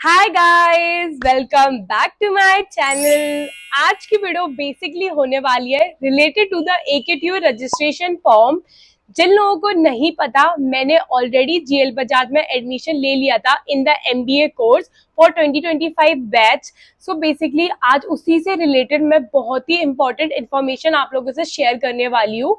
Hi guys, welcome back to my channel. आज की video basically होने वाली है related to the AKTU registration form. जिन लोगों को नहीं पता, मैंने ऑलरेडी जीएल बजाज में एडमिशन ले लिया था in the MBA course for 2025 batch. So basically आज उसी से रिलेटेड मैं बहुत ही इंपॉर्टेंट इन्फॉर्मेशन आप लोगों से शेयर करने वाली हूँ।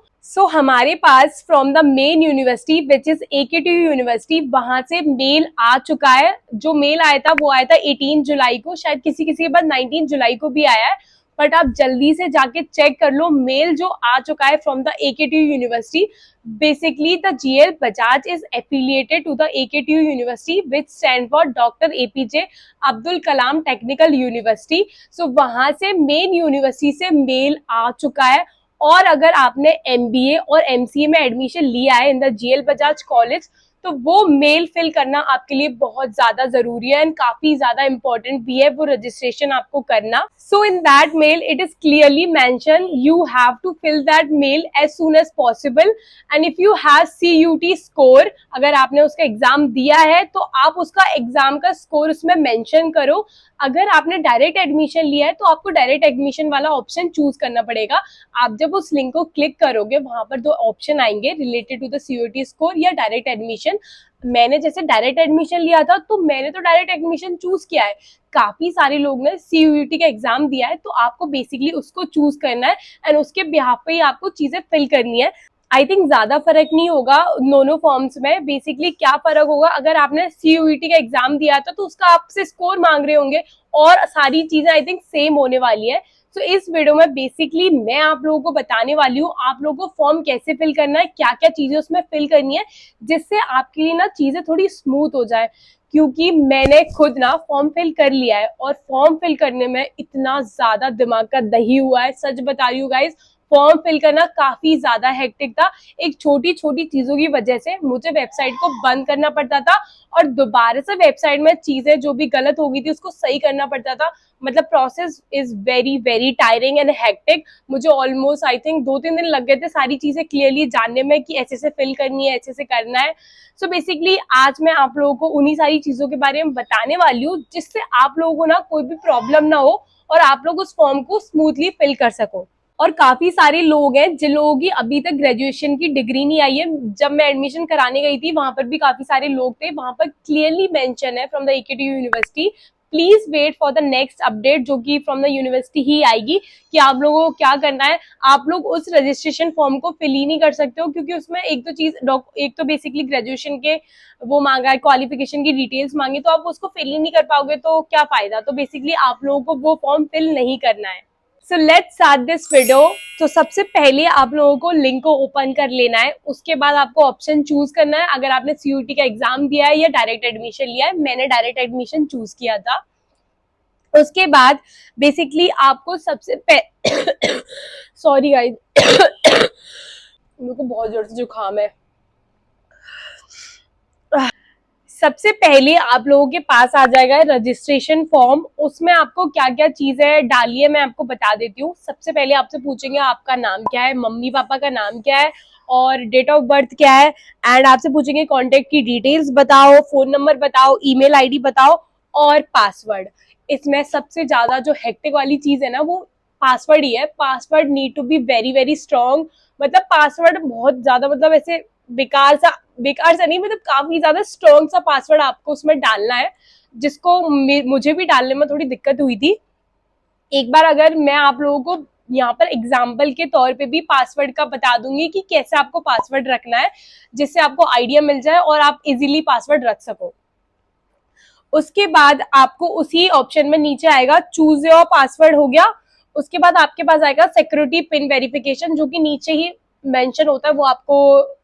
हमारे पास from the main university which is AKTU university, वहां से मेल आ चुका है। जो मेल आया था वो आया था 18 जुलाई को, शायद किसी किसी के बाद 19 जुलाई को भी आया है, बट आप जल्दी से जाके चेक कर लो मेल जो आ चुका है from the AKTU university. Basically the GL Bajaj is affiliated to the AKTU university which stand for doctor APJ Abdul Kalam technical university. वहां से मेन यूनिवर्सिटी से मेल आ चुका है। और अगर आपने एमबीए और एमसीए में एडमिशन लिया है in the GL Bajaj college, तो वो मेल फिल करना आपके लिए बहुत ज्यादा जरूरी है एंड काफी ज्यादा इंपॉर्टेंट भी है वो रजिस्ट्रेशन आपको करना। So in that mail it is clearly mention you have to fill that mail as soon as possible. And if you have CUET score, अगर आपने उसका एग्जाम दिया है तो आप उसका एग्जाम का स्कोर उसमें मेंशन करो। अगर आपने डायरेक्ट एडमिशन लिया है तो आपको डायरेक्ट एडमिशन वाला ऑप्शन चूज करना पड़ेगा। आप जब उस लिंक को क्लिक करोगे, वहां पर दो ऑप्शन आएंगे related to the CUT score या डायरेक्ट एडमिशन। मैंने जैसे डायरेक्ट एडमिशन लिया था तो मैंने तो डायरेक्ट एडमिशन चूज किया है। काफी सारे लोग ने सीयूटी का एग्जाम दिया है, तो आपको बेसिकली उसको चूज करना है एंड उसके बिहाफ पे ही आपको चीजें फिल करनी है। आई थिंक ज्यादा फर्क नहीं होगा दोनों फॉर्म्स में। बेसिकली क्या फर्क होगा, अगर आपने सीयूटी का एग्जाम दिया था तो उसका आपसे स्कोर मांग रहे होंगे और सारी चीजें आई थिंक सेम होने वाली है। इस वीडियो में बेसिकली मैं आप लोगों को बताने वाली हूँ आप लोगों को फॉर्म कैसे फिल करना है, क्या क्या चीजें उसमें फिल करनी है, जिससे आपके लिए ना चीजें थोड़ी स्मूथ हो जाए। क्योंकि मैंने खुद ना फॉर्म फिल कर लिया है और फॉर्म फिल करने में इतना ज्यादा दिमाग का दही हुआ है, सच बता रही हूँ गाइस। फॉर्म फिल करना काफी ज्यादा हेक्टिक था। एक छोटी छोटी चीजों की वजह से मुझे वेबसाइट को बंद करना पड़ता था और दोबारा से वेबसाइट में चीजें जो भी गलत हो गई थी उसको सही करना पड़ता था। मतलब process is very very tiring and hectic. मुझे ऑलमोस्ट आई थिंक 2-3 दिन लग गए थे सारी चीजें क्लियरली जानने में कि ऐसे से फिल करनी है, ऐसे से करना है। बेसिकली आज मैं आप लोगों को उन्हीं सारी चीजों के बारे में बताने वाली हूँ, जिससे आप लोगों को ना कोई भी प्रॉब्लम ना हो और आप लोग उस फॉर्म को स्मूथली फिल कर सको। और काफी सारे लोग हैं जिन लोगों की अभी तक ग्रेजुएशन की डिग्री नहीं आई है। जब मैं एडमिशन कराने गई थी वहां पर भी काफी सारे लोग थे, वहां पर क्लियरली मेंशन है from the AKTU university please wait for the next update, जो कि फ्रॉम द यूनिवर्सिटी ही आएगी, कि आप लोगों को क्या करना है। आप लोग उस रजिस्ट्रेशन फॉर्म को फिल ही नहीं कर सकते हो, क्योंकि उसमें एक तो बेसिकली ग्रेजुएशन के वो मांगा है, क्वालिफिकेशन की डिटेल्स मांगी, तो आप उसको फिल ही नहीं कर पाओगे तो क्या फायदा। तो बेसिकली आप लोगों को वो फॉर्म फिल नहीं करना है। So let's start this video. तो सबसे पहले आप लोगों को लिंक को ओपन कर लेना है, उसके बाद आपको ऑप्शन चूज करना है। अगर आपने सीयूटी का एग्जाम दिया है या डायरेक्ट एडमिशन लिया है, मैंने डायरेक्ट एडमिशन चूज किया था। उसके बाद बेसिकली आपको सबसे सॉरी गाइस मेरे को बहुत जोर से जुकाम है। सबसे पहले आप लोगों के पास आ जाएगा रजिस्ट्रेशन फॉर्म। उसमें आपको क्या क्या चीजें डाली है मैं आपको बता देती हूँ। सबसे पहले आपसे पूछेंगे आपका नाम क्या है, मम्मी पापा का नाम क्या है और डेट ऑफ बर्थ क्या है। एंड आपसे पूछेंगे कॉन्टेक्ट की डिटेल्स बताओ, फोन नंबर बताओ, ईमेल आईडी बताओ और पासवर्ड। इसमें सबसे ज्यादा जो हेक्टिक वाली चीज है ना, वो पासवर्ड ही है। Password need to be very very strong. मतलब पासवर्ड बहुत ज्यादा, मतलब ऐसे बेकार सा नहीं, मतलब काफी ज्यादा स्ट्रॉन्ग सा पासवर्ड आपको उसमें डालना है, जिसको मुझे भी डालने में थोड़ी दिक्कत हुई थी। एक बार अगर मैं आप लोगों को यहाँ पर एग्जाम्पल के तौर पे भी पासवर्ड का बता दूंगी कि कैसे आपको पासवर्ड रखना है, जिससे आपको आइडिया मिल जाए और आप इजीली पासवर्ड रख सको। उसके बाद आपको उसी ऑप्शन में नीचे आएगा चूज योर पासवर्ड, हो गया। उसके बाद आपके पास आएगा सिक्योरिटी पिन वेरिफिकेशन, जो कि नीचे ही मेंशन होता है, वो आपको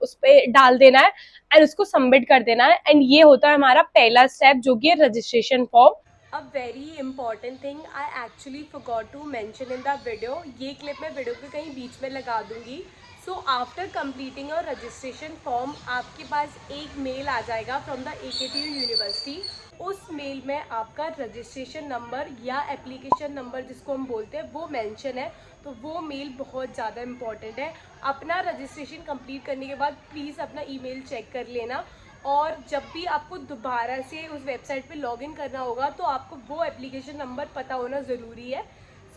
उस पर डाल देना है एंड उसको सबमिट कर देना है। एंड ये होता है हमारा पहला स्टेप, जो कि है registration form. A very important thing I actually forgot to mention in the video, ये क्लिप मैं वीडियो के कहीं बीच में लगा दूंगी। So after completing your registration form आपके पास एक मेल आ जाएगा फ्रॉम द एकेटीयू यूनिवर्सिटी। उस मेल में आपका रजिस्ट्रेशन नंबर या एप्लीकेशन नंबर जिसको हम बोलते हैं वो मेंशन है। तो वो मेल बहुत ज़्यादा इंपॉर्टेंट है। अपना रजिस्ट्रेशन कंप्लीट करने के बाद प्लीज़ अपना ईमेल चेक कर लेना। और जब भी आपको दोबारा से उस वेबसाइट पे लॉगिन करना होगा तो आपको वो एप्लीकेशन नंबर पता होना ज़रूरी है।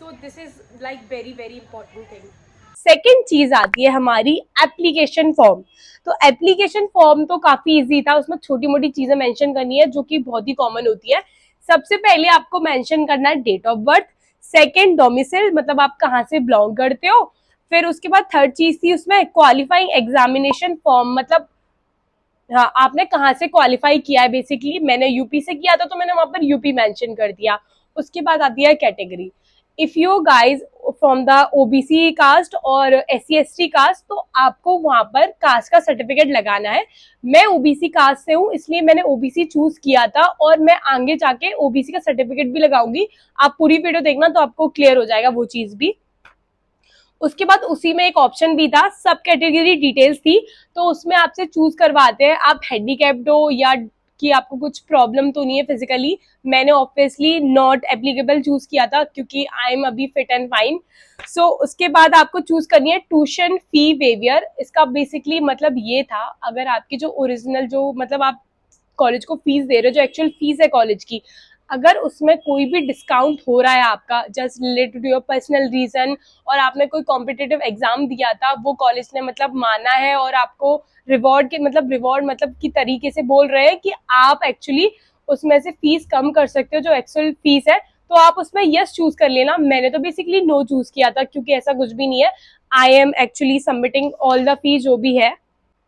So this is like very very important thing. Second चीज़ आती है हमारी एप्लीकेशन फॉर्म। तो एप्लीकेशन फॉर्म तो काफ़ी इजी था, उसमें छोटी मोटी चीज़ें मेंशन करनी है जो कि बहुत ही कॉमन होती है। सबसे पहले आपको मेंशन करना है date of birth, second domicile मतलब आप कहाँ से बिलोंग करते हो, फिर उसके बाद थर्ड चीज़ थी उसमें क्वालिफाइंग एग्जामिनेशन फॉर्म, मतलब हाँ आपने कहाँ से क्वालिफाई किया है। बेसिकली मैंने यूपी से किया था तो मैंने वहां पर यूपी मेंशन कर दिया। उसके बाद आती है category. If you guys from the OBC caste और एससी एसटी कास्ट तो आपको वहां पर कास्ट का सर्टिफिकेट लगाना है। मैं ओबीसी कास्ट से हूँ इसलिए मैंने ओबीसी चूज किया था और मैं आगे जाके ओबीसी का सर्टिफिकेट भी लगाऊंगी। आप पूरी वीडियो देखना तो आपको क्लियर हो जाएगा वो चीज भी। उसके बाद उसी में एक ऑप्शन भी था, सब कैटेगरी डिटेल्स थी, तो उसमें आपसे चूज करवाते हैं आप हैंडीकैप्ड हो या कि आपको कुछ प्रॉब्लम तो नहीं है फिजिकली। मैंने ऑब्वियसली नॉट एप्लीकेबल चूज किया था क्योंकि आई एम अभी फिट एंड फाइन। सो उसके बाद आपको चूज करनी है ट्यूशन फी वेवियर। इसका बेसिकली मतलब ये था, अगर आपकी जो ओरिजिनल जो मतलब आप कॉलेज को फीस दे रहे हो, जो एक्चुअल फीस है कॉलेज की, अगर उसमें कोई भी डिस्काउंट हो रहा है आपका just related to your personal reason, और आपने कोई कॉम्पिटिटिव एग्जाम दिया था वो कॉलेज ने मतलब माना है और आपको रिवॉर्ड मतलब की तरीके से बोल रहे हैं कि आप एक्चुअली उसमें से फीस कम कर सकते हो जो एक्चुअल फीस है, तो आप उसमें यस चूज कर लेना। मैंने तो बेसिकली नो चूज किया था क्योंकि ऐसा कुछ भी नहीं है। I am actually submitting all the fees जो भी है।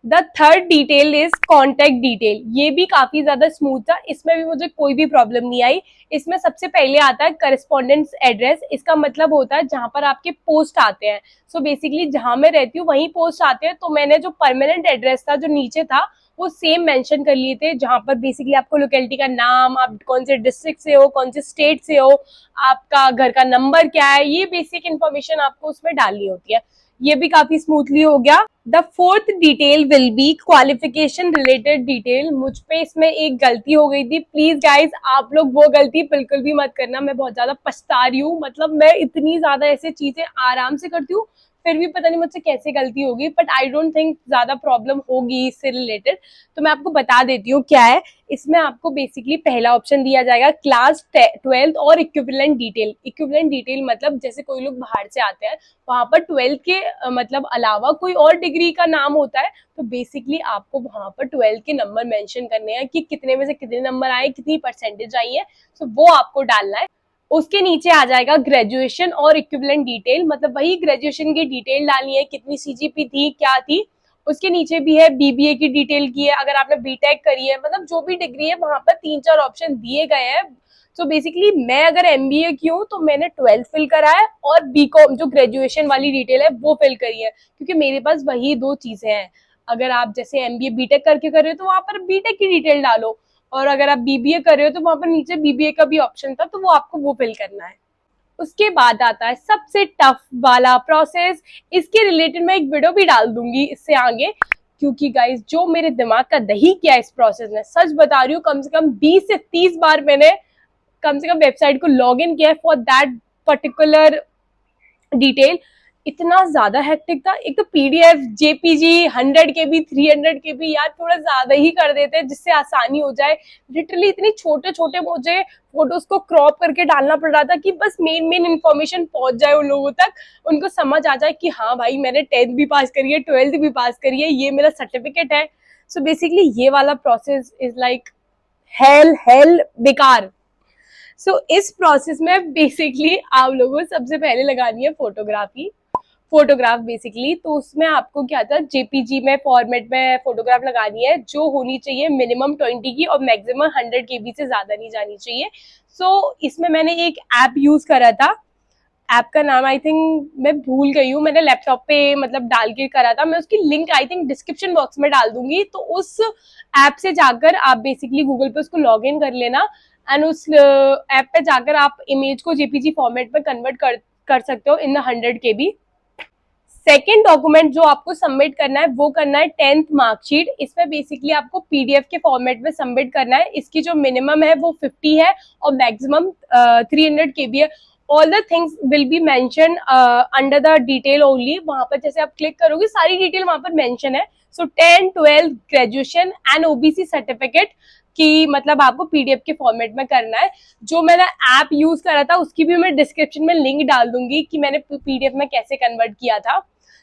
The third detail is contact detail. ये भी काफी ज्यादा स्मूथ था, इसमें भी मुझे कोई भी प्रॉब्लम नहीं आई। इसमें सबसे पहले आता है करस्पॉन्डेंस एड्रेस। इसका मतलब होता है जहां पर आपके पोस्ट आते हैं। सो बेसिकली जहां मैं रहती हूँ वहीं पोस्ट आते हैं, तो मैंने जो परमानेंट एड्रेस था जो नीचे था वो सेम मेंशन कर लिए थे, जहां पर बेसिकली आपको लोकेलिटी का नाम, आप कौन से डिस्ट्रिक्ट से हो, कौन से स्टेट से हो, आपका घर का नंबर क्या है, ये बेसिक इन्फॉर्मेशन आपको उसमें डालनी होती है। ये भी काफी स्मूथली हो गया। The fourth detail will be qualification related detail. मुझ पे इसमें एक गलती हो गई थी, प्लीज गाइज आप लोग वो गलती बिल्कुल भी मत करना। मैं बहुत ज्यादा पछता रही हूँ, मतलब मैं इतनी ज्यादा ऐसे चीजें आराम से करती हूँ, फिर भी पता नहीं मुझसे कैसे गलती होगी, बट आई डोंट थिंक ज्यादा प्रॉब्लम होगी इससे रिलेटेड। तो मैं आपको बता देती हूँ क्या है। इसमें आपको बेसिकली पहला ऑप्शन दिया जाएगा क्लास 12th और इक्विवेलेंट डिटेल। इक्विवेलेंट डिटेल मतलब जैसे कोई लोग बाहर से आते हैं, वहां पर 12th के मतलब अलावा कोई और डिग्री का नाम होता है, तो बेसिकली आपको वहां पर 12th के नंबर मेंशन करने हैं कि कितने में से कितने नंबर आए, कितनी परसेंटेज आई है, सो वो आपको डालना है। उसके नीचे आ जाएगा ग्रेजुएशन और इक्विवेलेंट डिटेल, मतलब वही ग्रेजुएशन की डिटेल डालनी है, कितनी सीजीपी थी, क्या थी। उसके नीचे भी है बीबीए की डिटेल की है, अगर आपने बीटेक करी है, मतलब जो भी डिग्री है वहां पर 3-4 ऑप्शन दिए गए हैं। तो बेसिकली मैं अगर एमबीए की हूँ तो मैंने 12th फिल करा है और बीकॉम जो ग्रेजुएशन वाली डिटेल है वो फिल करी है, क्योंकि मेरे पास वही दो चीजें हैं। अगर आप जैसे एमबीए बीटेक करके कर रहे हो तो वहां पर बीटेक की डिटेल डालो, और अगर आप बीबीए कर रहे हो तो वहां पर नीचे बीबीए का भी ऑप्शन था, तो वो आपको वो फिल करना है। उसके बाद आता है सबसे टफ वाला प्रोसेस। इसके रिलेटेड मैं एक वीडियो भी डाल दूंगी इससे आगे, क्योंकि गाइस जो मेरे दिमाग का दही किया इस प्रोसेस ने, सच बता रही हूँ, कम से कम 20 से 30 बार मैंने कम से कम वेबसाइट को लॉग इन किया है फॉर दैट पर्टिकुलर डिटेल। इतना ज्यादा हेक्टिक था। एक तो पीडीएफ जेपीजी 100 KB 300 KB, यार थोड़ा ज्यादा ही कर देते हैं जिससे आसानी हो जाए। लिटरली इतने छोटे छोटे मुझे फोटोज को क्रॉप करके डालना पड़ रहा था कि बस मेन मेन इन्फॉर्मेशन पहुंच जाए उन लोगों तक, उनको समझ आ जाए कि हाँ भाई मैंने 10th भी पास करी है, 12th भी पास करी है, ये मेरा सर्टिफिकेट है। सो बेसिकली ये वाला process is like hell hello बेकार। सो इस प्रोसेस में बेसिकली आप लोगों को सबसे पहले लगानी है फोटोग्राफी, फोटोग्राफ बेसिकली। तो उसमें आपको क्या था, जेपीजी में फॉर्मेट में फोटोग्राफ लगानी है, जो होनी चाहिए मिनिमम 20 की और मैक्सिमम 100 KB से ज्यादा नहीं जानी चाहिए। सो इसमें मैंने एक ऐप यूज करा था, ऐप का नाम आई थिंक मैं भूल गई हूँ, मैंने लैपटॉप पे मतलब डाल के करा था। मैं उसकी link I think description box में डाल दूंगी, तो उस ऐप से जाकर आप बेसिकली गूगल पे उसको लॉग इन कर लेना, एंड उस ऐप पे जाकर आप इमेज को जेपीजी फॉर्मेट में कन्वर्ट कर सकते हो इन 100 KB। सेकेंड डॉक्यूमेंट जो आपको सबमिट करना है वो करना है 10th मार्कशीट। इसमें बेसिकली आपको पीडीएफ के फॉर्मेट में सबमिट करना है। इसकी जो मिनिमम है वो 50 है और मैक्सिमम 300 KB है। All the things will be mention under the detail only. वहां पर जैसे आप क्लिक करोगे सारी डिटेल वहां पर मेंशन है। सो 10, 12 ग्रेजुएशन एंड ओबीसी सर्टिफिकेट कि मतलब आपको पीडीएफ के फॉर्मेट में करना है। जो मैंने ऐप यूज करा था उसकी भी मैं डिस्क्रिप्शन में लिंक डाल दूंगी कि मैंने पीडीएफ में कैसे कन्वर्ट किया था।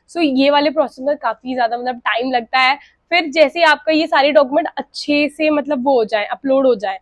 सो ये वाले प्रोसेस में काफी ज्यादा मतलब टाइम लगता है। फिर जैसे आपका ये सारे डॉक्यूमेंट अच्छे से मतलब वो हो जाए, अपलोड हो जाए,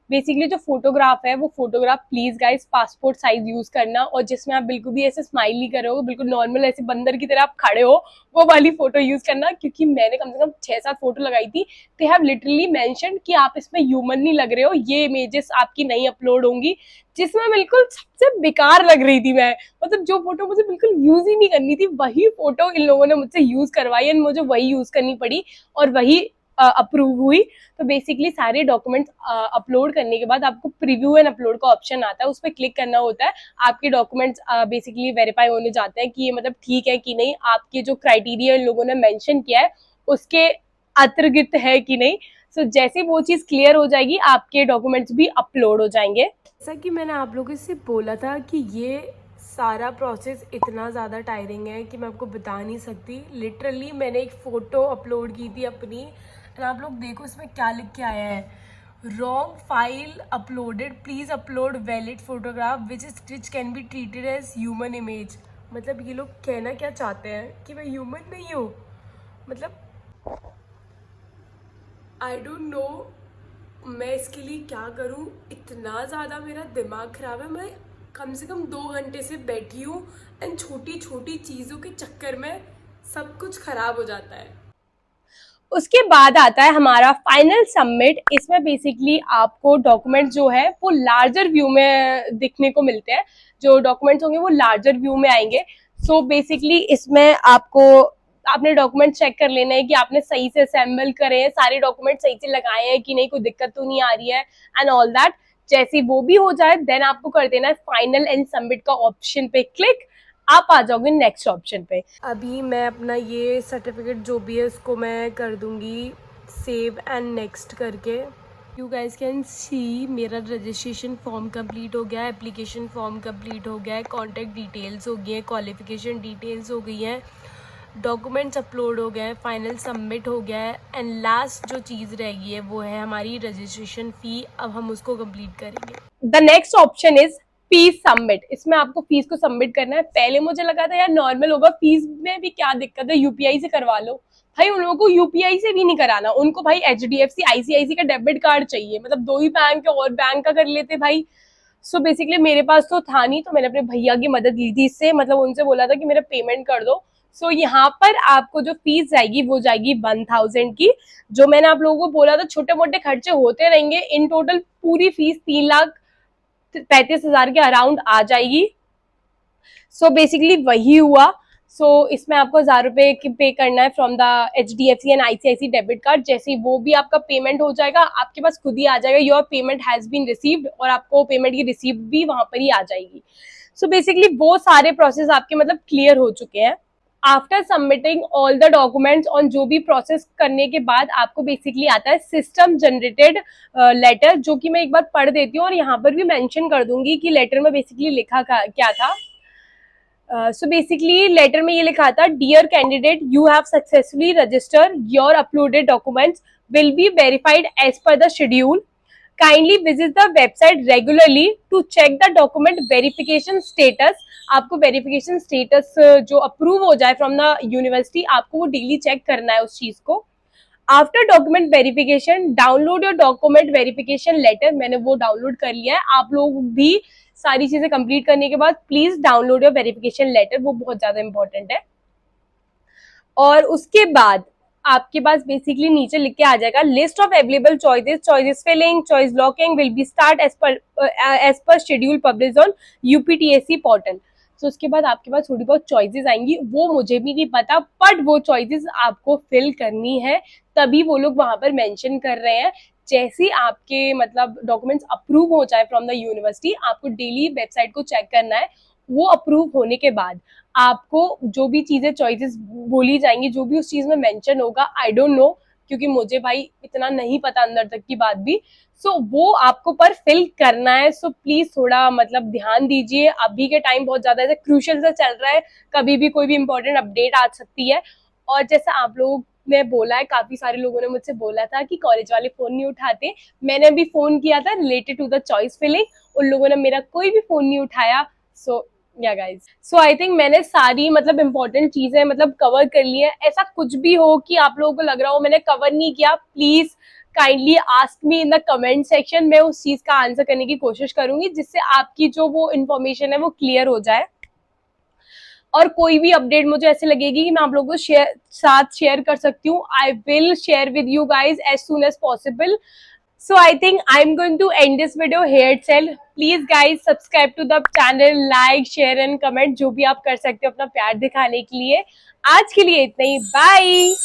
बेसिकली जो फोटोग्राफ है वो photograph please guys passport size use करना, और जिसमें आप बिल्कुल भी ऐसे स्माइल नहीं कर रहे हो, बिल्कुल नॉर्मल ऐसे बंदर की तरह आप खड़े हो, वो वाली फोटो यूज करना। क्योंकि मैंने कम से कम 6-7 फोटो लगाई थी, दे हैव लिटरली मेंशन कि आप इसमें ह्यूमन नहीं लग रहे हो, ये इमेजेस आपकी नहीं अपलोड होंगी, जिसमें बिल्कुल सबसे बेकार लग रही थी मैं। मतलब जो फोटो मुझे बिल्कुल यूज ही नहीं करनी थी वही फोटो इन लोगों ने मुझसे यूज करवाई एंड मुझे वही यूज करनी पड़ी और वही अप्रूव हुई। तो बेसिकली सारे डॉक्यूमेंट्स अपलोड करने के बाद आपको प्रीव्यू एंड अपलोड का ऑप्शन आता है, उस पर क्लिक करना होता है। आपके डॉक्यूमेंट्स बेसिकली वेरीफाई होने जाते हैं कि ये मतलब ठीक है कि नहीं, आपके जो क्राइटेरिया लोगों ने मेंशन किया है उसके अतिरिक्त है कि नहीं। सो जैसे वो चीज क्लियर हो जाएगी आपके डॉक्यूमेंट्स भी अपलोड हो जाएंगे। जैसा कि मैंने आप लोगों से बोला था कि ये सारा प्रोसेस इतना ज़्यादा टायरिंग है कि मैं आपको बता नहीं सकती। लिटरली मैंने एक फ़ोटो अपलोड की थी अपनी, एंड आप लोग देखो इसमें क्या लिख के आया है, wrong file uploaded, please upload valid photograph which can be treated as human image. मतलब ये लोग कहना क्या चाहते हैं कि मैं ह्यूमन नहीं हूँ? मतलब आई डोंट नो मैं इसके लिए क्या करूँ। इतना ज़्यादा मेरा दिमाग ख़राब है। मैं कम से कम 2 घंटे से बैठी हूँ एंड छोटी छोटी चीज़ों के चक्कर में सब कुछ खराब हो जाता है। उसके बाद आता है हमारा फाइनल सबमिट। इसमें बेसिकली आपको डॉक्यूमेंट जो है वो लार्जर व्यू में दिखने को मिलते हैं, जो डॉक्यूमेंट्स होंगे वो लार्जर व्यू में आएंगे। सो बेसिकली इसमें आपको आपने डॉक्यूमेंट चेक कर लेना है कि आपने सही से असेंबल करे हैं, सारे डॉक्यूमेंट सही से लगाए हैं कि नहीं, कोई दिक्कत तो नहीं आ रही है एंड ऑल दैट। जैसे वो भी हो जाए देन आपको कर देना है फाइनल एंड सबमिट का ऑप्शन पे क्लिक, आप आ जाओगे नेक्स्ट ऑप्शन पे। अभी मैं अपना ये सर्टिफिकेट जो भी है उसको मैं कर दूंगी सेव एंड नेक्स्ट करके। यू गाइस कैन सी मेरा रजिस्ट्रेशन फॉर्म कंप्लीट हो गया है, एप्लीकेशन फॉर्म कंप्लीट हो गया है, कॉन्टैक्ट डिटेल्स हो गई हैं, क्वालिफिकेशन डिटेल्स हो गई हैं, डॉक्यूमेंट्स अपलोड हो गए हैं, फाइनल सबमिट हो गया है, एंड लास्ट जो चीज़ रह गई है वो है हमारी रजिस्ट्रेशन फ़ी। अब हम उसको कंप्लीट करेंगे। The next option is fees submit. इसमें आपको फीस को सबमिट करना है। पहले मुझे लगा था यार नॉर्मल होगा, फीस में भी क्या दिक्कत है, यूपीआई से करवा लो। भाई उन लोगों को यूपीआई से भी नहीं कराना, उनको भाई एचडीएफसी आईसीआईसी का डेबिट कार्ड चाहिए। मतलब 2 ही बैंक है और बैंक का कर लेते भाई। सो बेसिकली मेरे पास तो था नहीं, तो मैंने अपने भैया की मदद ली थी इससे, मतलब उनसे बोला था कि मेरा पेमेंट कर दो। सो यहाँ पर आपको जो फीस जाएगी वो जाएगी 1000 की। जो मैंने आप लोगों को बोला था छोटे मोटे खर्चे होते रहेंगे, इन टोटल पूरी फीस 3,35,000 के अराउंड आ जाएगी। सो बेसिकली वही हुआ। सो इसमें आपको 1000 रुपए पे करना है from the HDFC and ICIC debit card. जैसे ही वो भी आपका पेमेंट हो जाएगा आपके पास खुद ही आ जाएगा your payment has been received, और आपको पेमेंट की रिसीप्ट भी वहां पर ही आ जाएगी। सो बेसिकली वो सारे प्रोसेस आपके मतलब क्लियर हो चुके हैं। After submitting all the documents on जो भी प्रोसेस करने के बाद आपको बेसिकली आता है सिस्टम जनरेटेड लेटर, जो कि मैं एक बार पढ़ देती हूँ और यहाँ पर भी मेंशन कर दूंगी कि लेटर में बेसिकली लिखा क्या था। सो बेसिकली लेटर में ये लिखा था, dear candidate you have successfully registered your uploaded documents will be verified as per the schedule, kindly visit the website regularly to check the document verification status. आपको verification status जो approve हो जाए from the university आपको वो daily check करना है उस चीज को। After document verification download your document verification letter. मैंने वो डाउनलोड कर लिया है, आप लोग भी सारी चीजें कंप्लीट करने के बाद please download your verification letter, वो बहुत ज्यादा इंपॉर्टेंट है। और उसके बाद आपके पास बेसिकली नीचे लिख के आ जाएगा list of available choices, choices filling, choice locking will be start as per schedule publish on UPTSC portal. तो उसके बाद आपके पास थोड़ी बहुत चॉइसेस आएंगी, वो मुझे भी नहीं पता, बट वो चॉइसेस आपको फिल करनी है, तभी वो लोग वहां पर मेंशन कर रहे हैं। जैसे आपके मतलब डॉक्यूमेंट्स अप्रूव हो जाए फ्रॉम द यूनिवर्सिटी, आपको डेली वेबसाइट को चेक करना है। वो अप्रूव होने के बाद आपको जो भी चीजें चॉइसेस बोली जाएंगी, जो भी उस चीज में मेंशन होगा, आई डोंट नो, क्योंकि मुझे भाई इतना नहीं पता अंदर तक की बात भी। सो वो आपको पर फिल करना है। सो प्लीज थोड़ा मतलब ध्यान दीजिए, अभी के टाइम बहुत ज्यादा क्रूशियल सा चल रहा है, कभी भी कोई भी इंपॉर्टेंट अपडेट आ सकती है। और जैसे आप लोग ने बोला है, काफी सारे लोगों ने मुझसे बोला था कि कॉलेज वाले फोन नहीं उठाते। मैंने भी फोन किया था related to the choice filling, उन लोगों ने मेरा कोई भी फोन नहीं उठाया। सो yeah guys, so I think मैंने सारी मतलब इंपॉर्टेंट चीजें मतलब कवर कर ली है। ऐसा कुछ भी हो कि आप लोगों को लग रहा हो मैंने कवर नहीं किया, please kindly ask me in the comment section. मैं उस चीज का आंसर करने की कोशिश करूंगी जिससे आपकी जो वो इन्फॉर्मेशन है वो क्लियर हो जाए। और कोई भी अपडेट मुझे ऐसे लगेगी कि मैं आप लोगों को साथ शेयर कर सकती हूँ, I will share with you guys as soon as possible. So I think I'm going to end this video here itself. Please guys subscribe to the channel, like, share and comment जो भी आप कर सकते हो अपना प्यार दिखाने के लिए। आज के लिए इतना ही, बाय।